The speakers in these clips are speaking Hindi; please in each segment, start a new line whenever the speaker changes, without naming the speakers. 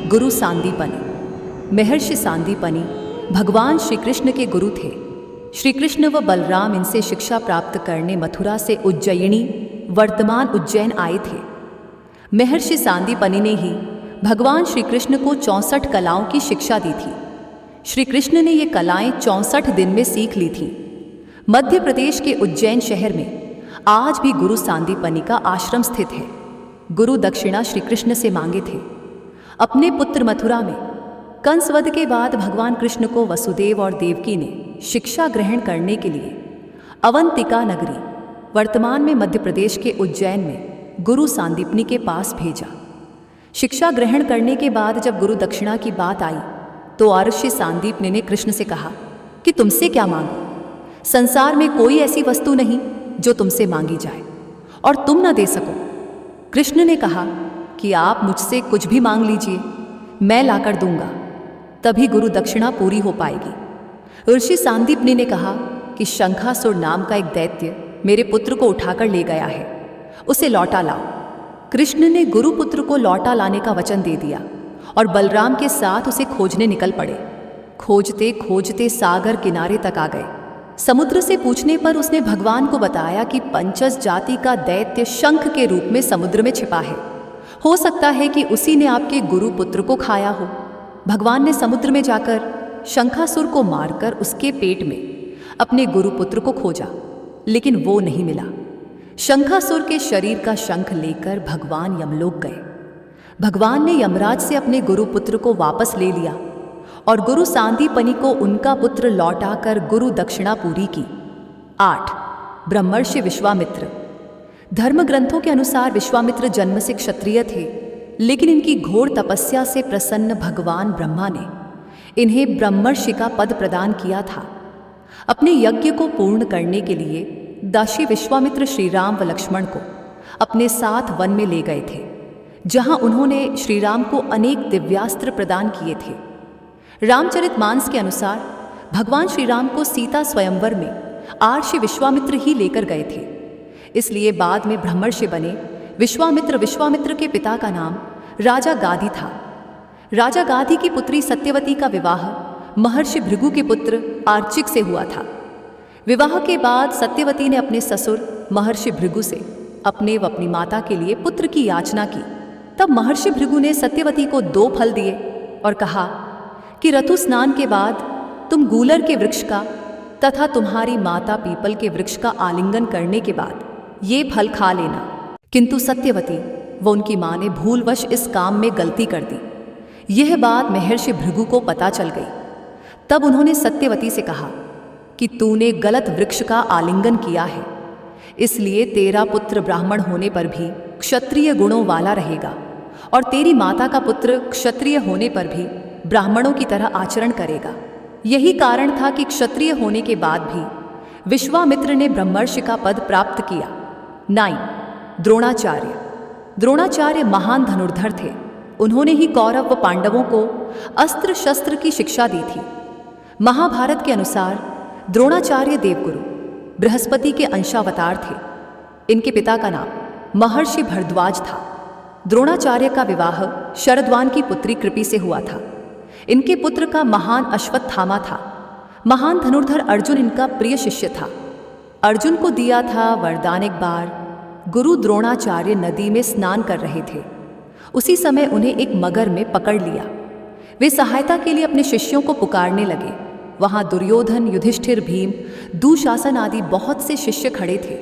गुरु सांदीपनि। महर्षि सांदीपनि भगवान श्री कृष्ण के गुरु थे। श्री कृष्ण व बलराम इनसे शिक्षा प्राप्त करने मथुरा से उज्जयिनी वर्तमान उज्जैन आए थे। महर्षि सांदीपनि ने ही भगवान श्री कृष्ण को 64 कलाओं की शिक्षा दी थी। श्री कृष्ण ने ये कलाएं 64 दिन में सीख ली थी। मध्य प्रदेश के उज्जैन शहर में आज भी गुरु सांदीपनि का आश्रम स्थित है। गुरु दक्षिणा श्री कृष्ण से मांगे थे। अपने पुत्र मथुरा में कंसवध के बाद भगवान कृष्ण को वसुदेव और देवकी ने शिक्षा ग्रहण करने के लिए अवंतिका नगरी वर्तमान में मध्य प्रदेश के उज्जैन में गुरु सांदीपनि के पास भेजा। शिक्षा ग्रहण करने के बाद जब गुरु दक्षिणा की बात आई तो महर्षि सांदीपनि ने कृष्ण से कहा कि तुमसे क्या मांगो, संसार में कोई ऐसी वस्तु नहीं जो तुमसे मांगी जाए और तुम न दे सको। कृष्ण ने कहा कि आप मुझसे कुछ भी मांग लीजिए, मैं लाकर दूंगा, तभी गुरु दक्षिणा पूरी हो पाएगी। ऋषि सांदीपनि ने कहा कि शंखासुर नाम का एक दैत्य मेरे पुत्र को उठाकर ले गया है, उसे लौटा लाओ। कृष्ण ने गुरु पुत्र को लौटा लाने का वचन दे दिया और बलराम के साथ उसे खोजने निकल पड़े। खोजते खोजते सागर किनारे तक आ गए। समुद्र से पूछने पर उसने भगवान को बताया कि पंचस जाति का दैत्य शंख के रूप में समुद्र में छिपा है। हो सकता है कि उसी ने आपके गुरु पुत्र को खाया हो। भगवान ने समुद्र में जाकर शंखासुर को मारकर उसके पेट में अपने गुरु पुत्र को खोजा, लेकिन वो नहीं मिला। शंखासुर के शरीर का शंख लेकर भगवान यमलोक गए। भगवान ने यमराज से अपने गुरु पुत्र को वापस ले लिया और गुरु सांदीपनि को उनका पुत्र लौटाकर गुरु दक्षिणा पूरी की। 8. ब्रह्मर्षि विश्वामित्र। धर्म ग्रंथों के अनुसार विश्वामित्र जन्म से क्षत्रिय थे, लेकिन इनकी घोर तपस्या से प्रसन्न भगवान ब्रह्मा ने इन्हें ब्रह्मर्षि का पद प्रदान किया था। अपने यज्ञ को पूर्ण करने के लिए दासी विश्वामित्र श्री राम व लक्ष्मण को अपने साथ वन में ले गए थे, जहां उन्होंने श्री राम को अनेक दिव्यास्त्र प्रदान किए थे। रामचरितमानस के अनुसार भगवान श्री राम को सीता स्वयंवर में आर्षि विश्वामित्र ही लेकर गए थे, इसलिए बाद में ब्रह्मर्षि बने। विश्वामित्र के पिता का नाम राजा गाधी था। राजा गाधी की पुत्री सत्यवती का विवाह महर्षि भृगु के पुत्र आर्चिक से हुआ था। विवाह के बाद सत्यवती ने अपने ससुर महर्षि भृगु से अपने व अपनी माता के लिए पुत्र की याचना की। तब महर्षि भृगु ने सत्यवती को 2 फल दिए और कहा कि ऋतु स्नान के बाद तुम गूलर के वृक्ष का तथा तुम्हारी माता पीपल के वृक्ष का आलिंगन करने के बाद ये फल खा लेना। किंतु सत्यवती व उनकी मां ने भूलवश इस काम में गलती कर दी। यह बात महर्षि भृगु को पता चल गई। तब उन्होंने सत्यवती से कहा कि तूने गलत वृक्ष का आलिंगन किया है, इसलिए तेरा पुत्र ब्राह्मण होने पर भी क्षत्रिय गुणों वाला रहेगा और तेरी माता का पुत्र क्षत्रिय होने पर भी ब्राह्मणों की तरह आचरण करेगा। यही कारण था कि क्षत्रिय होने के बाद भी विश्वामित्र ने ब्रह्मर्षि का पद प्राप्त किया। 9. द्रोणाचार्य। द्रोणाचार्य महान धनुर्धर थे। उन्होंने ही कौरव व पांडवों को अस्त्र शस्त्र की शिक्षा दी थी। महाभारत के अनुसार द्रोणाचार्य देवगुरु बृहस्पति के अंशावतार थे। इनके पिता का नाम महर्षि भरद्वाज था। द्रोणाचार्य का विवाह शरद्वान की पुत्री कृपि से हुआ था। इनके पुत्र का महान अश्वत्थामा था। महान धनुर्धर अर्जुन इनका प्रिय शिष्य था। अर्जुन को दिया था वरदान। एक बार गुरु द्रोणाचार्य नदी में स्नान कर रहे थे। उसी समय उन्हें एक मगर में पकड़ लिया। वे सहायता के लिए अपने शिष्यों को पुकारने लगे। वहां दुर्योधन, युधिष्ठिर, भीम, दुशासन आदि बहुत से शिष्य खड़े थे,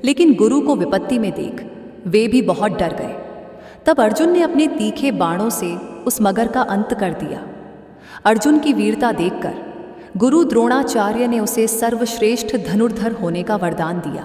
लेकिन गुरु को विपत्ति में देख वे भी बहुत डर गए। तब अर्जुन ने अपने तीखे बाणों से उस मगर का अंत कर दिया। अर्जुन की वीरता देखकर गुरु द्रोणाचार्य ने उसे सर्वश्रेष्ठ धनुर्धर होने का वरदान दिया।